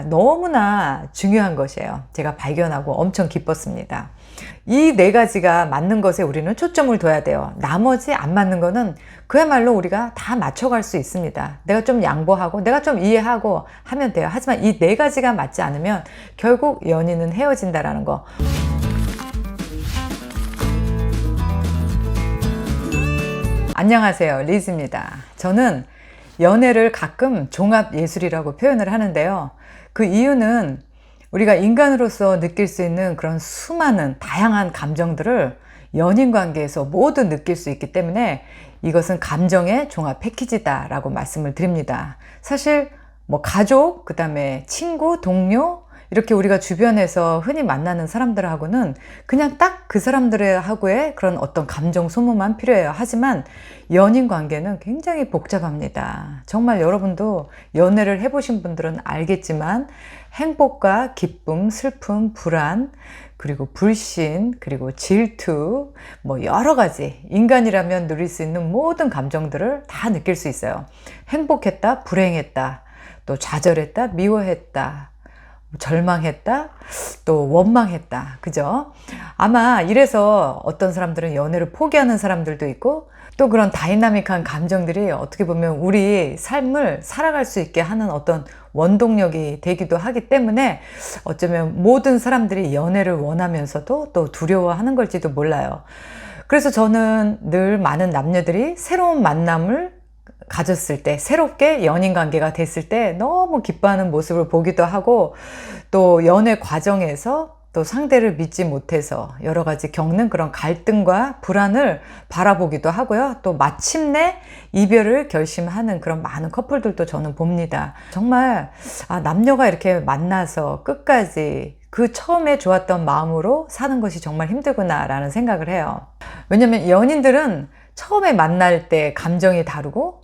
너무나 중요한 것이에요. 제가 발견하고 엄청 기뻤습니다. 이 네 가지가 맞는 것에 우리는 초점을 둬야 돼요. 나머지 안 맞는 거는 그야말로 우리가 다 맞춰갈 수 있습니다. 내가 좀 양보하고 내가 좀 이해하고 하면 돼요. 하지만 이 네 가지가 맞지 않으면 결국 연인은 헤어진다라는 거. 안녕하세요, 리즈입니다. 저는 연애를 가끔 종합예술이라고 표현을 하는데요. 그 이유는 우리가 인간으로서 느낄 수 있는 그런 수많은 다양한 감정들을 연인 관계에서 모두 느낄 수 있기 때문에 이것은 감정의 종합 패키지다 라고 말씀을 드립니다. 사실 뭐 가족, 그 다음에 친구, 동료, 이렇게 우리가 주변에서 흔히 만나는 사람들하고는 그냥 딱 그 사람들하고의 그런 어떤 감정 소모만 필요해요. 하지만 연인 관계는 굉장히 복잡합니다. 정말 여러분도 연애를 해보신 분들은 알겠지만 행복과 기쁨, 슬픔, 불안, 그리고 불신, 그리고 질투, 뭐 여러 가지 인간이라면 누릴 수 있는 모든 감정들을 다 느낄 수 있어요. 행복했다, 불행했다, 또 좌절했다, 미워했다, 절망했다, 또 원망했다. 그죠? 아마 이래서 어떤 사람들은 연애를 포기하는 사람들도 있고, 또 그런 다이나믹한 감정들이 어떻게 보면 우리 삶을 살아갈 수 있게 하는 어떤 원동력이 되기도 하기 때문에 어쩌면 모든 사람들이 연애를 원하면서도 또 두려워하는 걸지도 몰라요. 그래서 저는 늘 많은 남녀들이 새로운 만남을 가졌을 때, 새롭게 연인 관계가 됐을 때 너무 기뻐하는 모습을 보기도 하고, 또 연애 과정에서 또 상대를 믿지 못해서 여러 가지 겪는 그런 갈등과 불안을 바라보기도 하고요. 또 마침내 이별을 결심하는 그런 많은 커플들도 저는 봅니다. 정말 남녀가 이렇게 만나서 끝까지 그 처음에 좋았던 마음으로 사는 것이 정말 힘들구나 라는 생각을 해요. 왜냐면 연인들은 처음에 만날 때 감정이 다르고,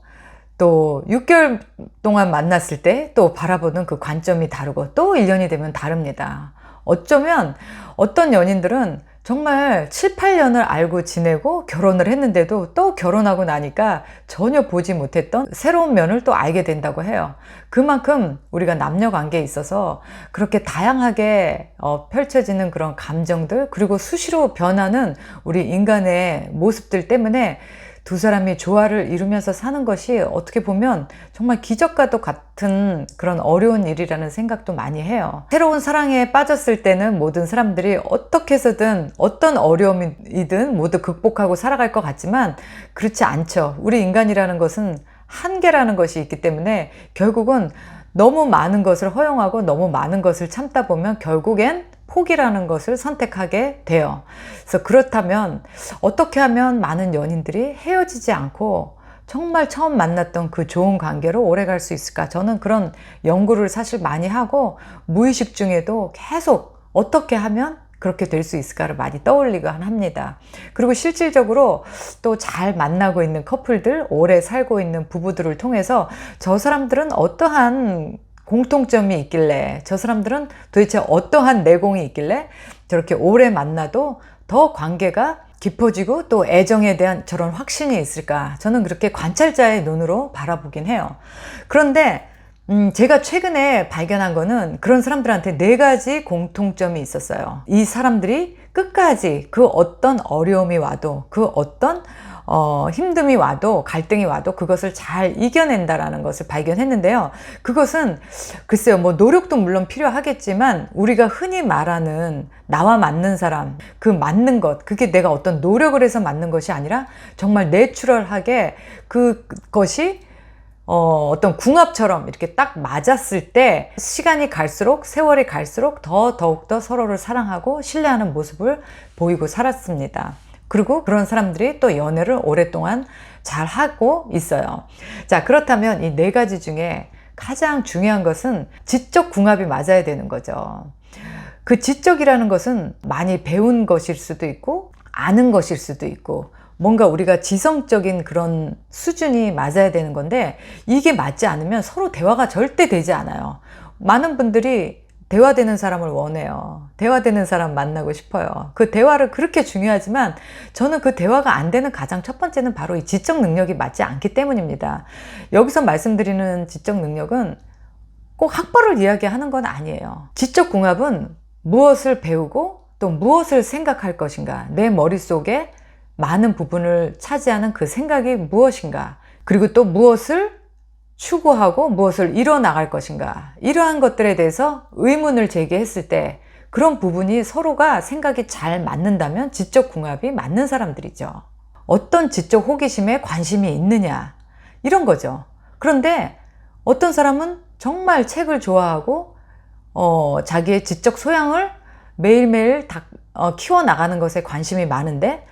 또 6개월 동안 만났을 때 또 바라보는 그 관점이 다르고, 또 1년이 되면 다릅니다. 어쩌면 어떤 연인들은 정말 7, 8년을 알고 지내고 결혼을 했는데도 또 결혼하고 나니까 전혀 보지 못했던 새로운 면을 또 알게 된다고 해요. 그만큼 우리가 남녀 관계에 있어서 그렇게 다양하게 펼쳐지는 그런 감정들, 그리고 수시로 변하는 우리 인간의 모습들 때문에 두 사람이 조화를 이루면서 사는 것이 어떻게 보면 정말 기적과도 같은 그런 어려운 일이라는 생각도 많이 해요. 새로운 사랑에 빠졌을 때는 모든 사람들이 어떻게 해서든 어떤 어려움이든 모두 극복하고 살아갈 것 같지만 그렇지 않죠. 우리 인간이라는 것은 한계라는 것이 있기 때문에 결국은 너무 많은 것을 허용하고 너무 많은 것을 참다 보면 결국엔 포기라는 것을 선택하게 돼요. 그래서 그렇다면 어떻게 하면 많은 연인들이 헤어지지 않고 정말 처음 만났던 그 좋은 관계로 오래 갈 수 있을까? 저는 그런 연구를 사실 많이 하고 무의식 중에도 계속 어떻게 하면 그렇게 될 수 있을까를 많이 떠올리곤 합니다. 그리고 실질적으로 또 잘 만나고 있는 커플들, 오래 살고 있는 부부들을 통해서 저 사람들은 어떠한 공통점이 있길래, 저 사람들은 도대체 어떠한 내공이 있길래 저렇게 오래 만나도 더 관계가 깊어지고 또 애정에 대한 저런 확신이 있을까? 저는 그렇게 관찰자의 눈으로 바라보긴 해요. 그런데 제가 최근에 발견한 거는 그런 사람들한테 4가지 공통점이 있었어요. 이 사람들이 끝까지 그 어떤 어려움이 와도, 그 어떤 힘듦이 와도, 갈등이 와도 그것을 잘 이겨낸다라는 것을 발견했는데요. 그것은 글쎄요, 뭐 노력도 물론 필요하겠지만 우리가 흔히 말하는 나와 맞는 사람, 그 맞는 것, 그게 내가 어떤 노력을 해서 맞는 것이 아니라 정말 내추럴하게 그것이 어떤 궁합처럼 이렇게 딱 맞았을 때 시간이 갈수록, 세월이 갈수록 더욱더 서로를 사랑하고 신뢰하는 모습을 보이고 살았습니다. 그리고 그런 사람들이 또 연애를 오랫동안 잘 하고 있어요. 자, 그렇다면 이 4가지 중에 가장 중요한 것은 지적 궁합이 맞아야 되는 거죠. 그 지적이라는 것은 많이 배운 것일 수도 있고 아는 것일 수도 있고 뭔가 우리가 지성적인 그런 수준이 맞아야 되는 건데, 이게 맞지 않으면 서로 대화가 절대 되지 않아요. 많은 분들이 대화되는 사람을 원해요. 대화되는 사람 만나고 싶어요. 그 대화를 그렇게 중요하지만 저는 그 대화가 안 되는 가장 첫 번째는 바로 이 지적 능력이 맞지 않기 때문입니다. 여기서 말씀드리는 지적 능력은 꼭 학벌을 이야기하는 건 아니에요. 지적궁합은 무엇을 배우고 또 무엇을 생각할 것인가, 내 머릿속에 많은 부분을 차지하는 그 생각이 무엇인가, 그리고 또 무엇을 추구하고 무엇을 이뤄나갈 것인가, 이러한 것들에 대해서 의문을 제기했을 때 그런 부분이 서로가 생각이 잘 맞는다면 지적궁합이 맞는 사람들이죠. 어떤 지적 호기심에 관심이 있느냐, 이런 거죠. 그런데 어떤 사람은 정말 책을 좋아하고 자기의 지적 소양을 매일매일 키워나가는 것에 관심이 많은데,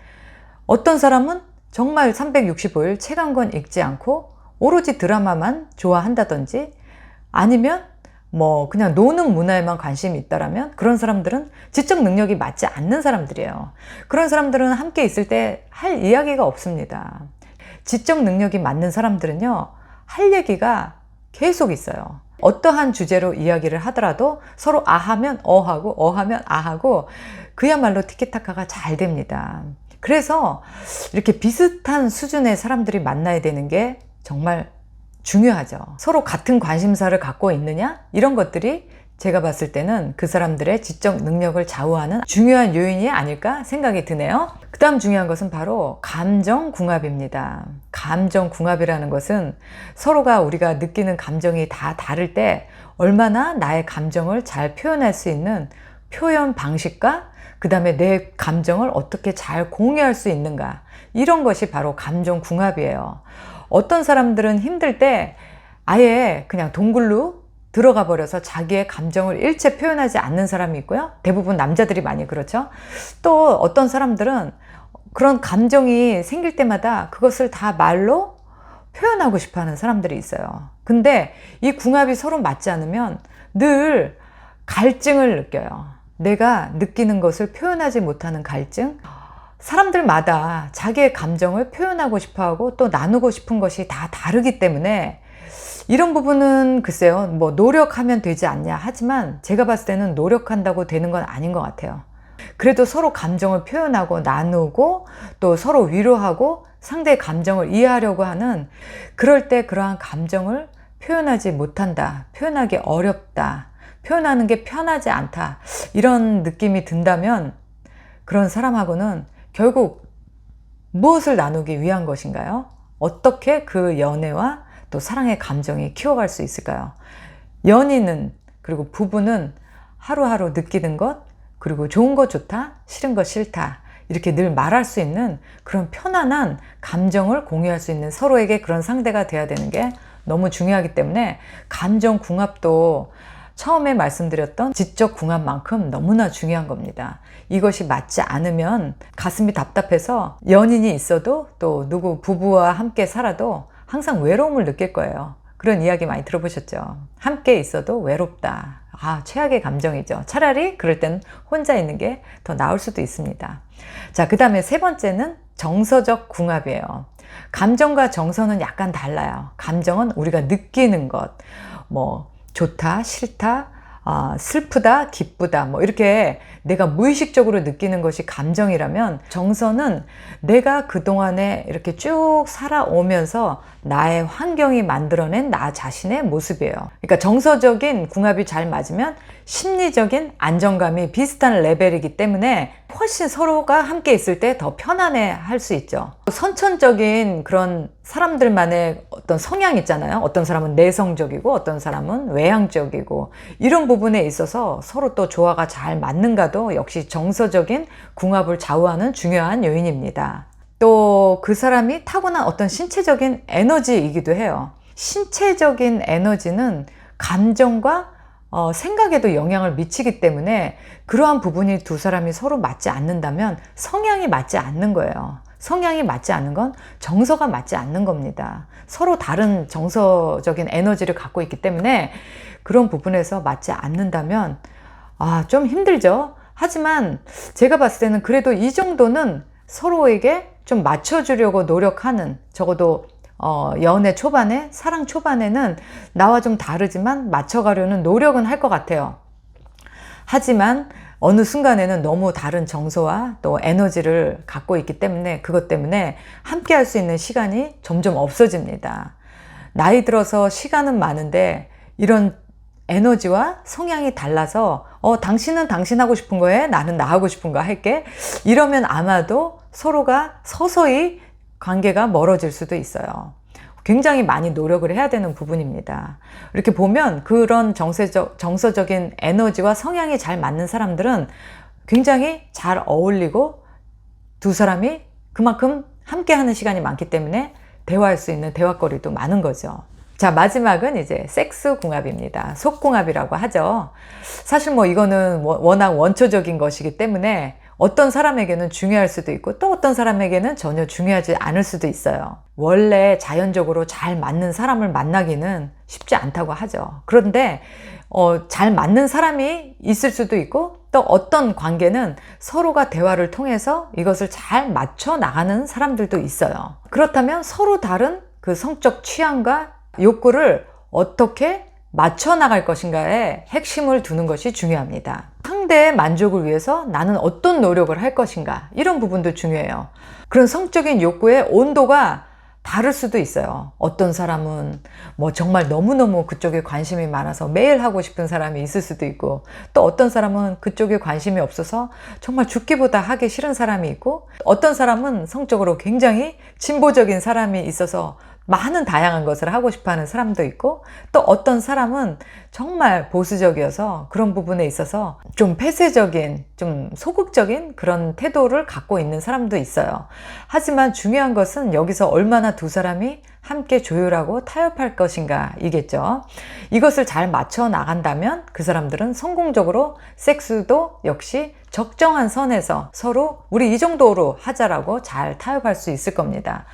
어떤 사람은 정말 365일 책 한 권 읽지 않고 오로지 드라마만 좋아한다든지, 아니면 뭐 그냥 노는 문화에만 관심이 있다라면 그런 사람들은 지적 능력이 맞지 않는 사람들이에요. 그런 사람들은 함께 있을 때 할 이야기가 없습니다. 지적 능력이 맞는 사람들은요, 할 얘기가 계속 있어요. 어떠한 주제로 이야기를 하더라도 서로 아하면 어하고 어하면 아하고 그야말로 티키타카가 잘 됩니다. 그래서 이렇게 비슷한 수준의 사람들이 만나야 되는 게 정말 중요하죠. 서로 같은 관심사를 갖고 있느냐, 이런 것들이 제가 봤을 때는 그 사람들의 지적 능력을 좌우하는 중요한 요인이 아닐까 생각이 드네요. 그 다음 중요한 것은 바로 감정궁합입니다. 감정궁합이라는 것은 서로가 우리가 느끼는 감정이 다 다를 때 얼마나 나의 감정을 잘 표현할 수 있는 표현 방식과 그 다음에 내 감정을 어떻게 잘 공유할 수 있는가, 이런 것이 바로 감정궁합이에요. 어떤 사람들은 힘들 때 아예 그냥 동굴로 들어가 버려서 자기의 감정을 일체 표현하지 않는 사람이 있고요. 대부분 남자들이 많이 그렇죠. 또 어떤 사람들은 그런 감정이 생길 때마다 그것을 다 말로 표현하고 싶어 하는 사람들이 있어요. 근데 이 궁합이 서로 맞지 않으면 늘 갈증을 느껴요. 내가 느끼는 것을 표현하지 못하는 갈증. 사람들마다 자기의 감정을 표현하고 싶어 하고 또 나누고 싶은 것이 다 다르기 때문에 이런 부분은 글쎄요, 뭐 노력하면 되지 않냐 하지만 제가 봤을 때는 노력한다고 되는 건 아닌 것 같아요. 그래도 서로 감정을 표현하고 나누고 또 서로 위로하고 상대의 감정을 이해하려고 하는, 그럴 때 그러한 감정을 표현하지 못한다, 표현하기 어렵다, 표현하는 게 편하지 않다, 이런 느낌이 든다면 그런 사람하고는 결국 무엇을 나누기 위한 것인가요? 어떻게 그 연애와 또 사랑의 감정이 키워갈 수 있을까요? 연인은, 그리고 부부는 하루하루 느끼는 것, 그리고 좋은 것 좋다, 싫은 것 싫다, 이렇게 늘 말할 수 있는 그런 편안한 감정을 공유할 수 있는 서로에게 그런 상대가 돼야 되는 게 너무 중요하기 때문에 감정궁합도 처음에 말씀드렸던 지적궁합만큼 너무나 중요한 겁니다. 이것이 맞지 않으면 가슴이 답답해서 연인이 있어도 또 누구 부부와 함께 살아도 항상 외로움을 느낄 거예요. 그런 이야기 많이 들어보셨죠? 함께 있어도 외롭다. 최악의 감정이죠. 차라리 그럴 땐 혼자 있는 게 더 나을 수도 있습니다. 자, 그 다음에 세 번째는 정서적 궁합이에요. 감정과 정서는 약간 달라요. 감정은 우리가 느끼는 것, 뭐 좋다, 싫다, 슬프다, 기쁘다, 뭐 이렇게 내가 무의식적으로 느끼는 것이 감정이라면, 정서는 내가 그동안에 이렇게 쭉 살아오면서 나의 환경이 만들어낸 나 자신의 모습이에요. 그러니까 정서적인 궁합이 잘 맞으면 심리적인 안정감이 비슷한 레벨이기 때문에 훨씬 서로가 함께 있을 때 더 편안해 할 수 있죠. 선천적인 그런 사람들만의 어떤 성향 있잖아요. 어떤 사람은 내성적이고 어떤 사람은 외향적이고, 이런 부분에 있어서 서로 또 조화가 잘 맞는가도 역시 정서적인 궁합을 좌우하는 중요한 요인입니다. 또 그 사람이 타고난 어떤 신체적인 에너지이기도 해요. 신체적인 에너지는 감정과 생각에도 영향을 미치기 때문에 그러한 부분이 두 사람이 서로 맞지 않는다면 성향이 맞지 않는 거예요. 성향이 맞지 않는 건 정서가 맞지 않는 겁니다. 서로 다른 정서적인 에너지를 갖고 있기 때문에 그런 부분에서 맞지 않는다면 좀 힘들죠. 하지만 제가 봤을 때는 그래도 이 정도는 서로에게 좀 맞춰주려고 노력하는, 적어도 연애 초반에, 사랑 초반에는 나와 좀 다르지만 맞춰가려는 노력은 할 것 같아요. 하지만 어느 순간에는 너무 다른 정서와 또 에너지를 갖고 있기 때문에 그것 때문에 함께 할 수 있는 시간이 점점 없어집니다. 나이 들어서 시간은 많은데 이런 에너지와 성향이 달라서 당신은 당신 하고 싶은 거 해, 나는 나 하고 싶은 거 할게, 이러면 아마도 서로가 서서히 관계가 멀어질 수도 있어요. 굉장히 많이 노력을 해야 되는 부분입니다. 이렇게 보면 그런 정서적인 에너지와 성향이 잘 맞는 사람들은 굉장히 잘 어울리고 두 사람이 그만큼 함께 하는 시간이 많기 때문에 대화할 수 있는 대화거리도 많은 거죠. 자, 마지막은 이제 섹스궁합입니다. 속궁합이라고 하죠. 사실 뭐 이거는 워낙 원초적인 것이기 때문에 어떤 사람에게는 중요할 수도 있고 또 어떤 사람에게는 전혀 중요하지 않을 수도 있어요. 원래 자연적으로 잘 맞는 사람을 만나기는 쉽지 않다고 하죠. 그런데 잘 맞는 사람이 있을 수도 있고 또 어떤 관계는 서로가 대화를 통해서 이것을 잘 맞춰 나가는 사람들도 있어요. 그렇다면 서로 다른 그 성적 취향과 욕구를 어떻게 맞춰 나갈 것인가에 핵심을 두는 것이 중요합니다. 상대의 만족을 위해서 나는 어떤 노력을 할 것인가, 이런 부분도 중요해요. 그런 성적인 욕구의 온도가 다를 수도 있어요. 어떤 사람은 뭐 정말 너무너무 그쪽에 관심이 많아서 매일 하고 싶은 사람이 있을 수도 있고, 또 어떤 사람은 그쪽에 관심이 없어서 정말 죽기보다 하기 싫은 사람이 있고, 어떤 사람은 성적으로 굉장히 진보적인 사람이 있어서 많은 다양한 것을 하고 싶어 하는 사람도 있고, 또 어떤 사람은 정말 보수적이어서 그런 부분에 있어서 좀 폐쇄적인, 좀 소극적인 그런 태도를 갖고 있는 사람도 있어요. 하지만 중요한 것은 여기서 얼마나 두 사람이 함께 조율하고 타협할 것인가 이겠죠. 이것을 잘 맞춰 나간다면 그 사람들은 성공적으로 섹스도 역시 적정한 선에서 서로 우리 이 정도로 하자라고 잘 타협할 수 있을 겁니다.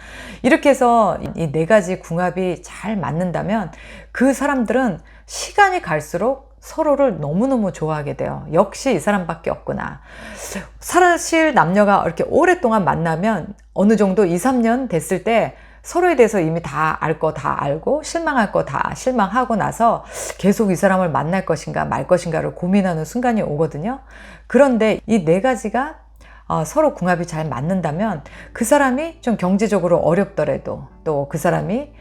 이렇게 해서 이 네 가지 궁합이 잘 맞는다면 그 사람들은 시간이 갈수록 서로를 너무너무 좋아하게 돼요. 역시 이 사람밖에 없구나. 사실 남녀가 이렇게 오랫동안 만나면 어느 정도 2, 3년 됐을 때 서로에 대해서 이미 다 알 거 다 알고 실망할 거 다 실망하고 나서 계속 이 사람을 만날 것인가 말 것인가를 고민하는 순간이 오거든요. 그런데 이 네 가지가 서로 궁합이 잘 맞는다면 그 사람이 좀 경제적으로 어렵더라도, 또 그 사람이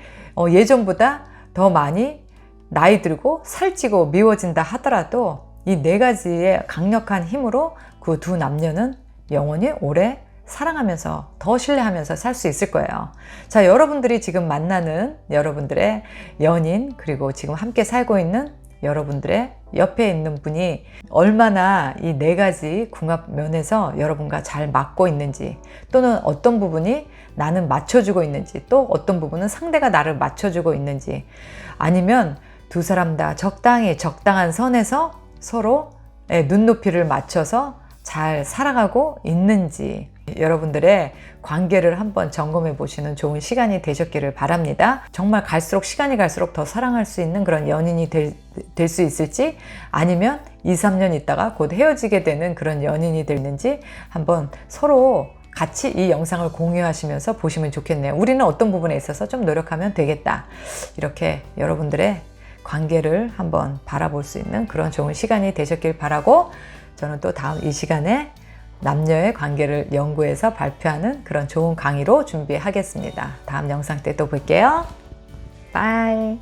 예전보다 더 많이 나이 들고 살찌고 미워진다 하더라도 이 네 가지의 강력한 힘으로 그 두 남녀는 영원히 오래 사랑하면서 더 신뢰하면서 살 수 있을 거예요. 자, 여러분들이 지금 만나는 여러분들의 연인, 그리고 지금 함께 살고 있는 여러분들의 옆에 있는 분이 얼마나 이 네 가지 궁합 면에서 여러분과 잘 맞고 있는지, 또는 어떤 부분이 나는 맞춰주고 있는지, 또 어떤 부분은 상대가 나를 맞춰주고 있는지, 아니면 두 사람 다 적당히 적당한 선에서 서로의 눈높이를 맞춰서 잘 살아가고 있는지, 여러분들의 관계를 한번 점검해 보시는 좋은 시간이 되셨기를 바랍니다. 정말 시간이 갈수록 더 사랑할 수 있는 그런 연인이 될 수 있을지, 아니면 2, 3년 있다가 곧 헤어지게 되는 그런 연인이 되는지 한번 서로 같이 이 영상을 공유하시면서 보시면 좋겠네요. 우리는 어떤 부분에 있어서 좀 노력하면 되겠다, 이렇게 여러분들의 관계를 한번 바라볼 수 있는 그런 좋은 시간이 되셨길 바라고, 저는 또 다음 이 시간에 남녀의 관계를 연구해서 발표하는 그런 좋은 강의로 준비하겠습니다. 다음 영상 때 또 볼게요. 바이.